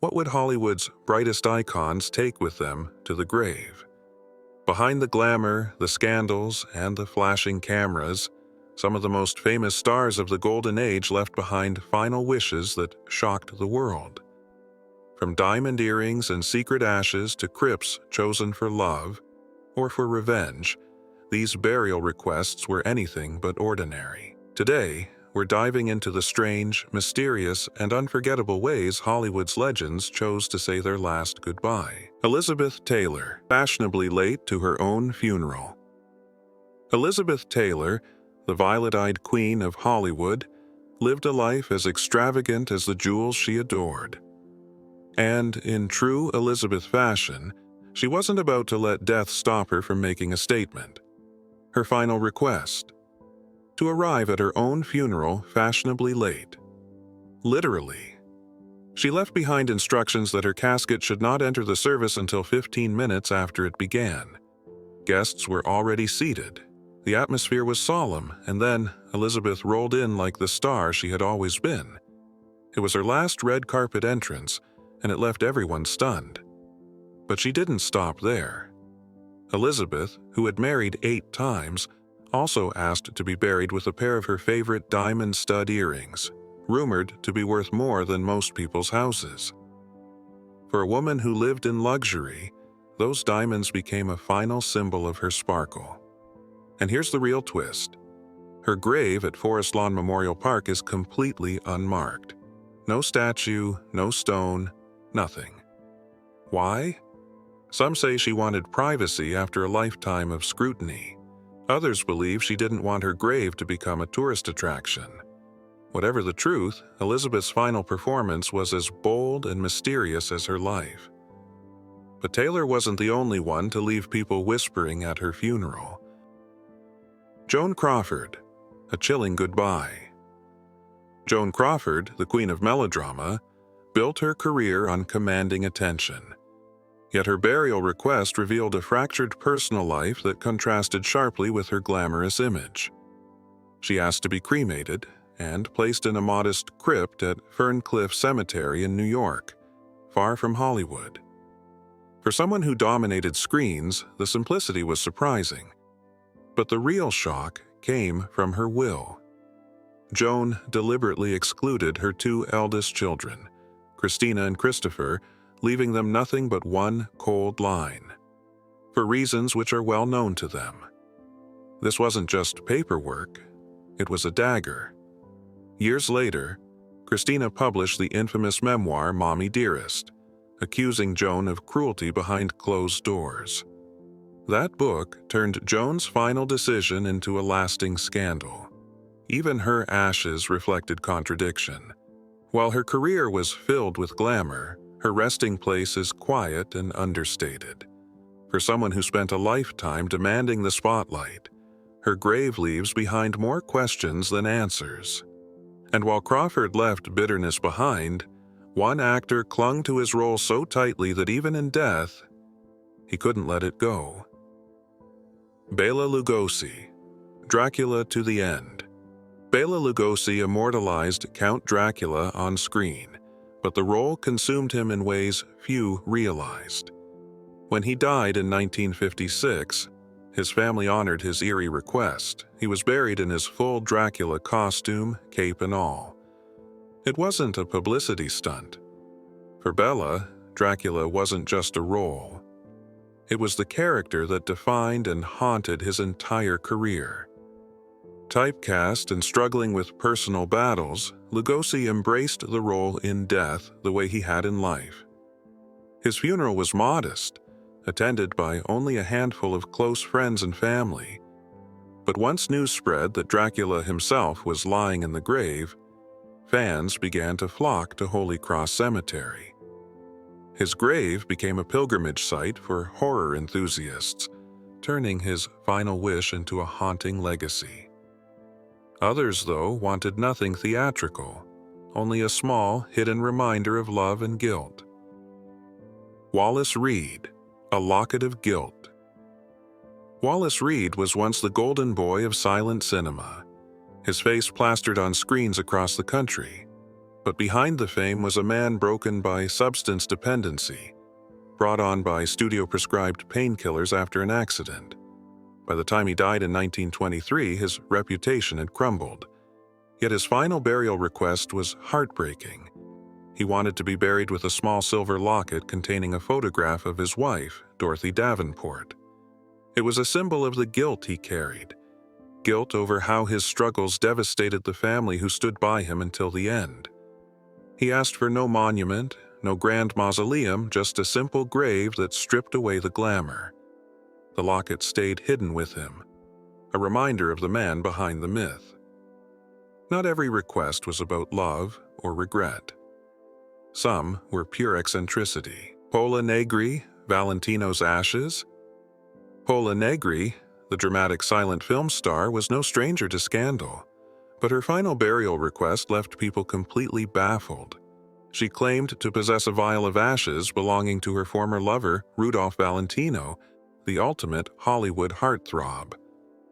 What would Hollywood's brightest icons take with them to the grave? Behind the glamour, the scandals, and the flashing cameras, some of the most famous stars of the Golden Age left behind final wishes that shocked the world. From diamond earrings and secret ashes to crypts chosen for love or for revenge, these burial requests were anything but ordinary. Today, we're diving into the strange, mysterious, and unforgettable ways Hollywood's legends chose to say their last goodbye. Elizabeth Taylor, fashionably late to her own funeral. Elizabeth Taylor, the violet-eyed queen of Hollywood, lived a life as extravagant as the jewels she adored. And, in true Elizabeth fashion, she wasn't about to let death stop her from making a statement. Her final request: to arrive at her own funeral fashionably late. Literally. She left behind instructions that her casket should not enter the service until 15 minutes after it began. Guests were already seated. The atmosphere was solemn, and then Elizabeth rolled in like the star she had always been. It was her last red carpet entrance, and it left everyone stunned. But she didn't stop there. Elizabeth, who had married 8 times, also asked to be buried with a pair of her favorite diamond stud earrings, rumored to be worth more than most people's houses. For a woman who lived in luxury, those diamonds became a final symbol of her sparkle. And here's the real twist. Her grave at Forest Lawn Memorial Park is completely unmarked. No statue, no stone, nothing. Why? Some say she wanted privacy after a lifetime of scrutiny. Others believe she didn't want her grave to become a tourist attraction. Whatever the truth, Elizabeth's final performance was as bold and mysterious as her life. But Taylor wasn't the only one to leave people whispering at her funeral. Joan Crawford, a chilling goodbye. Joan Crawford, the queen of melodrama, built her career on commanding attention. Yet her burial request revealed a fractured personal life that contrasted sharply with her glamorous image. She asked to be cremated and placed in a modest crypt at Ferncliff Cemetery in New York, far from Hollywood. For someone who dominated screens, the simplicity was surprising. But the real shock came from her will. Joan deliberately excluded her 2 eldest children, Christina and Christopher, leaving them nothing but one cold line, for reasons which are well known to them. This wasn't just paperwork, it was a dagger. Years later, Christina published the infamous memoir Mommy Dearest, accusing Joan of cruelty behind closed doors. That book turned Joan's final decision into a lasting scandal. Even her ashes reflected contradiction. While her career was filled with glamour, her resting place is quiet and understated. For someone who spent a lifetime demanding the spotlight, her grave leaves behind more questions than answers. And while Crawford left bitterness behind, one actor clung to his role so tightly that even in death, he couldn't let it go. Bela Lugosi, Dracula to the End. Bela Lugosi immortalized Count Dracula on screen, but the role consumed him in ways few realized. When he died in 1956, his family honored his eerie request. He was buried in his full Dracula costume, cape and all. It wasn't a publicity stunt. For Bela, Dracula wasn't just a role. It was the character that defined and haunted his entire career. Typecast and struggling with personal battles, Lugosi embraced the role in death the way he had in life. His funeral was modest, attended by only a handful of close friends and family. But once news spread that Dracula himself was lying in the grave, fans began to flock to Holy Cross Cemetery. His grave became a pilgrimage site for horror enthusiasts, turning his final wish into a haunting legacy. Others, though, wanted nothing theatrical, only a small, hidden reminder of love and guilt. Wallace Reid, A Locket of Guilt. Wallace Reid was once the golden boy of silent cinema, his face plastered on screens across the country. But behind the fame was a man broken by substance dependency, brought on by studio-prescribed painkillers after an accident. By the time he died in 1923, his reputation had crumbled. Yet his final burial request was heartbreaking. He wanted to be buried with a small silver locket containing a photograph of his wife, Dorothy Davenport. It was a symbol of the guilt he carried, guilt over how his struggles devastated the family who stood by him until the end. He asked for no monument, no grand mausoleum, just a simple grave that stripped away the glamour. The locket stayed hidden with him, a reminder of the man behind the myth. Not every request was about love or regret. Some were pure eccentricity. Pola Negri, Valentino's ashes. Pola Negri, the dramatic silent film star, was no stranger to scandal, but her final burial request left people completely baffled. She claimed to possess a vial of ashes belonging to her former lover, Rudolph Valentino, the ultimate Hollywood heartthrob.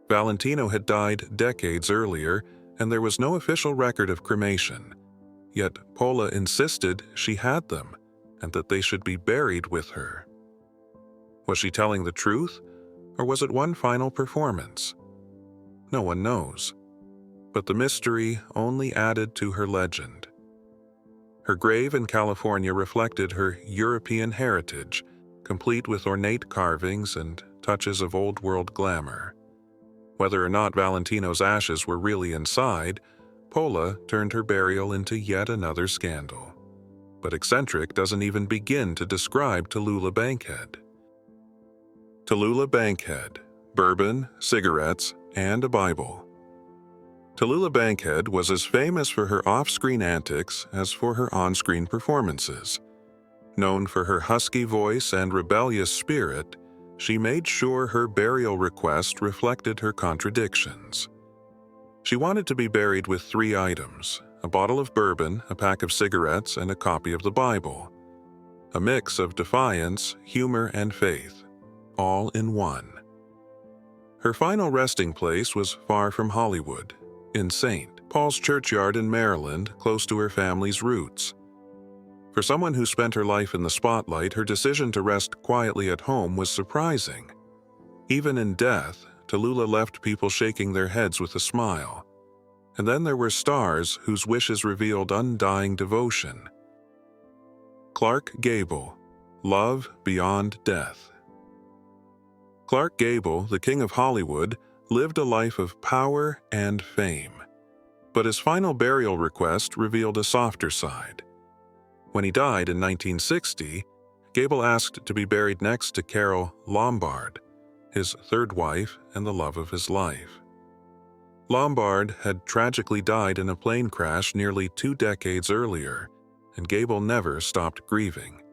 Valentino had died decades earlier, and there was no official record of cremation. Yet Pola insisted she had them, and that they should be buried with her. Was she telling the truth, or was it one final performance? No one knows. But the mystery only added to her legend. Her grave in California reflected her European heritage, complete with ornate carvings and touches of old-world glamour. Whether or not Valentino's ashes were really inside, Pola turned her burial into yet another scandal. But eccentric doesn't even begin to describe Tallulah Bankhead. Tallulah Bankhead, bourbon, cigarettes, and a Bible. Tallulah Bankhead was as famous for her off-screen antics as for her on-screen performances. Known for her husky voice and rebellious spirit, she made sure her burial request reflected her contradictions. She wanted to be buried with 3 items: a bottle of bourbon, a pack of cigarettes, and a copy of the Bible. A mix of defiance, humor, and faith, all in one. Her final resting place was far from Hollywood, in St. Paul's Churchyard in Maryland, close to her family's roots. For someone who spent her life in the spotlight, her decision to rest quietly at home was surprising. Even in death, Tallulah left people shaking their heads with a smile. And then there were stars whose wishes revealed undying devotion. Clark Gable, Love Beyond Death. Clark Gable, the king of Hollywood, lived a life of power and fame. But his final burial request revealed a softer side. When he died in 1960, Gable asked to be buried next to Carole Lombard, his 3rd wife and the love of his life. Lombard had tragically died in a plane crash nearly 2 decades earlier, and Gable never stopped grieving.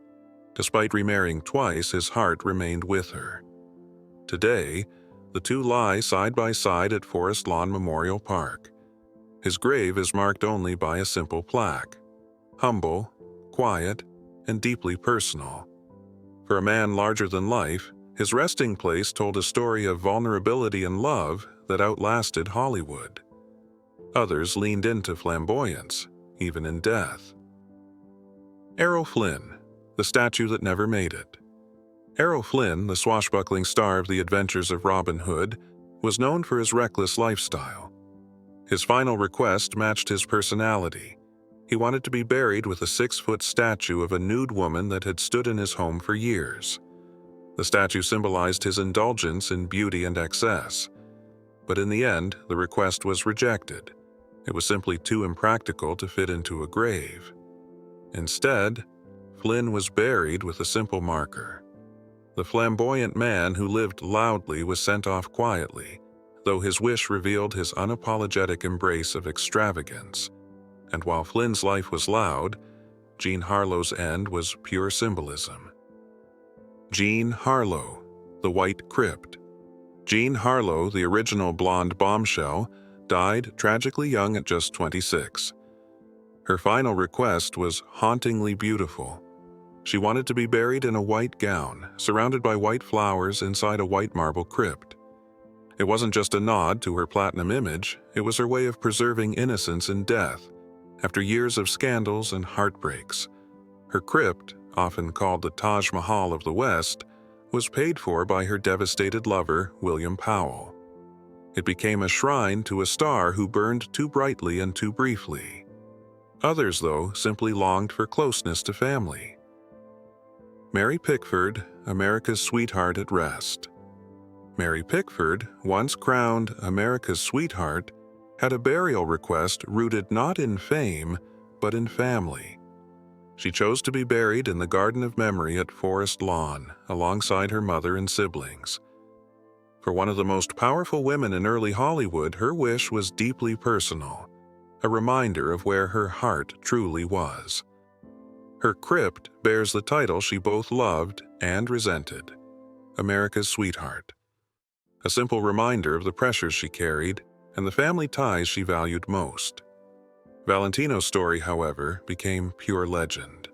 Despite remarrying twice, his heart remained with her. Today, the two lie side by side at Forest Lawn Memorial Park. His grave is marked only by a simple plaque. Humble, quiet, and deeply personal. For a man larger than life, his resting place told a story of vulnerability and love that outlasted Hollywood. Others leaned into flamboyance, even in death. Errol Flynn, the statue that never made it. Errol Flynn, the swashbuckling star of The Adventures of Robin Hood, was known for his reckless lifestyle. His final request matched his personality. He wanted to be buried with a 6-foot statue of a nude woman that had stood in his home for years. The statue symbolized his indulgence in beauty and excess. But in the end, the request was rejected. It was simply too impractical to fit into a grave. Instead, Flynn was buried with a simple marker. The flamboyant man who lived loudly was sent off quietly, though his wish revealed his unapologetic embrace of extravagance. And while Flynn's life was loud, Jean Harlow's end was pure symbolism. Jean Harlow, the White Crypt. Jean Harlow, the original blonde bombshell, died tragically young at just 26. Her final request was hauntingly beautiful. She wanted to be buried in a white gown, surrounded by white flowers inside a white marble crypt. It wasn't just a nod to her platinum image, it was her way of preserving innocence in death, after years of scandals and heartbreaks. Her crypt, often called the Taj Mahal of the West, was paid for by her devastated lover, William Powell. It became a shrine to a star who burned too brightly and too briefly. Others, though, simply longed for closeness to family. Mary Pickford, America's sweetheart at rest. Mary Pickford, once crowned America's sweetheart, had a burial request rooted not in fame, but in family. She chose to be buried in the Garden of Memory at Forest Lawn, alongside her mother and siblings. For one of the most powerful women in early Hollywood, her wish was deeply personal, a reminder of where her heart truly was. Her crypt bears the title she both loved and resented, America's Sweetheart, a simple reminder of the pressures she carried and the family ties she valued most. Valentino's story, however, became pure legend.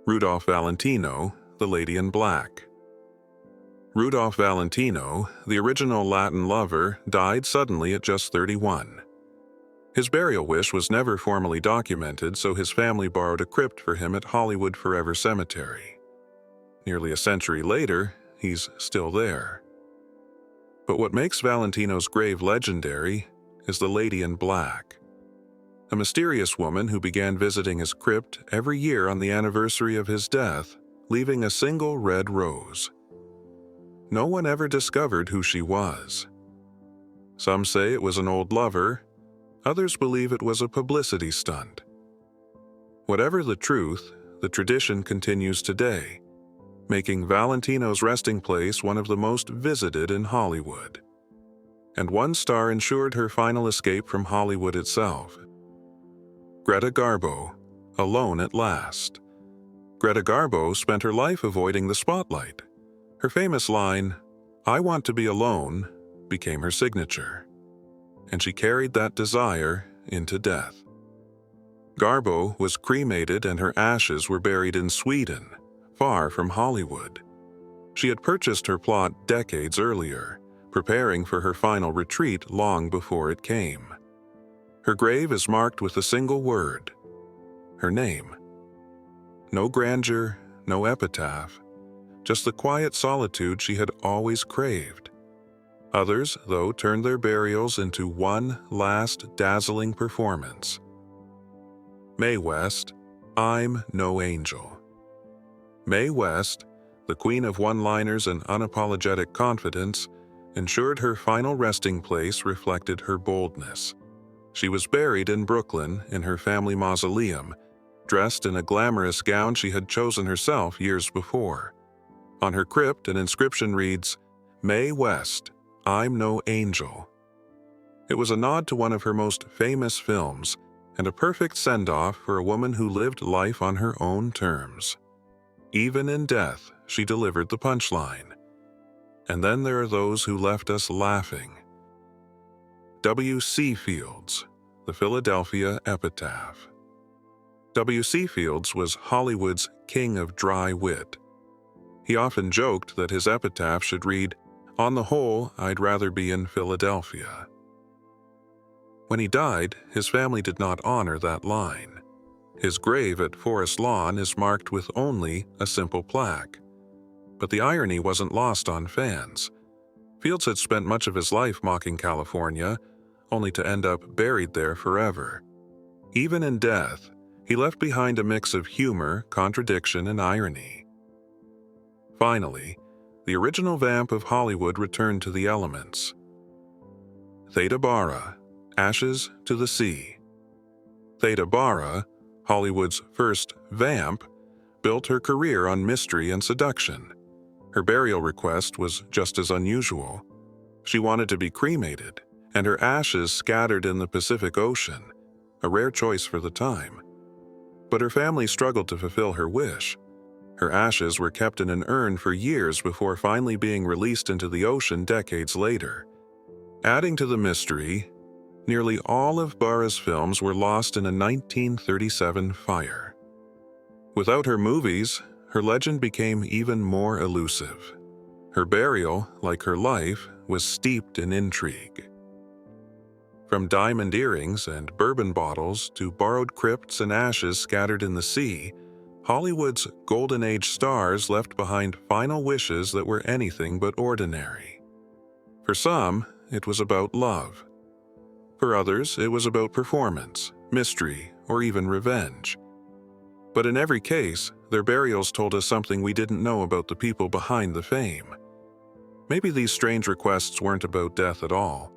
Rudolph Valentino, the Lady in Black. Rudolph Valentino, the original Latin lover, died suddenly at just 31. His burial wish was never formally documented, so his family borrowed a crypt for him at Hollywood Forever Cemetery. Nearly a century later, he's still there. But what makes Valentino's grave legendary is the Lady in Black, a mysterious woman who began visiting his crypt every year on the anniversary of his death, leaving a single red rose. No one ever discovered who she was. Some say it was an old lover, others believe it was a publicity stunt. Whatever the truth, the tradition continues today, making Valentino's resting place one of the most visited in Hollywood. And one star ensured her final escape from Hollywood itself. Greta Garbo, alone at last. Greta Garbo spent her life avoiding the spotlight. Her famous line, "I want to be alone," became her signature. And she carried that desire into death. Garbo was cremated and her ashes were buried in Sweden, far from Hollywood. She had purchased her plot decades earlier, preparing for her final retreat long before it came. Her grave is marked with a single word, her name. No grandeur, no epitaph, just the quiet solitude she had always craved. Others, though, turned their burials into one last dazzling performance. Mae West, I'm No Angel. Mae West, the queen of one-liners and unapologetic confidence, ensured her final resting place reflected her boldness. She was buried in Brooklyn in her family mausoleum, dressed in a glamorous gown she had chosen herself years before. On her crypt, an inscription reads, "Mae West, I'm No Angel." It was a nod to one of her most famous films and a perfect send-off for a woman who lived life on her own terms. Even in death, she delivered the punchline. And then there are those who left us laughing. W.C. Fields, the Philadelphia Epitaph. W.C. Fields was Hollywood's king of dry wit. He often joked that his epitaph should read, "On the whole, I'd rather be in Philadelphia." When he died, his family did not honor that line. His grave at Forest Lawn is marked with only a simple plaque. But the irony wasn't lost on fans. Fields had spent much of his life mocking California, only to end up buried there forever. Even in death, he left behind a mix of humor, contradiction, and irony. Finally, the original vamp of Hollywood returned to the elements. Theda Bara, Ashes to the Sea. Theda Bara, Hollywood's first vamp, built her career on mystery and seduction. Her burial request was just as unusual. She wanted to be cremated, and her ashes scattered in the Pacific Ocean, a rare choice for the time. But her family struggled to fulfill her wish. Her ashes were kept in an urn for years before finally being released into the ocean decades later. Adding to the mystery, nearly all of Bara's films were lost in a 1937 fire. Without her movies, her legend became even more elusive. Her burial, like her life, was steeped in intrigue. From diamond earrings and bourbon bottles to borrowed crypts and ashes scattered in the sea, Hollywood's Golden Age stars left behind final wishes that were anything but ordinary. For some, it was about love. For others, it was about performance, mystery, or even revenge. But in every case, their burials told us something we didn't know about the people behind the fame. Maybe these strange requests weren't about death at all.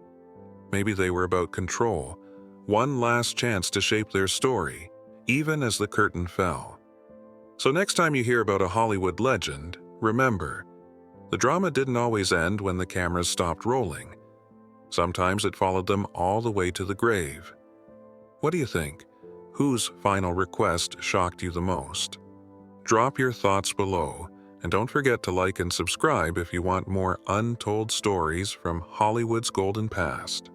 Maybe they were about control, one last chance to shape their story, even as the curtain fell. So next time you hear about a Hollywood legend, remember, the drama didn't always end when the cameras stopped rolling. Sometimes it followed them all the way to the grave. What do you think? Whose final request shocked you the most? Drop your thoughts below, and don't forget to like and subscribe if you want more untold stories from Hollywood's golden past.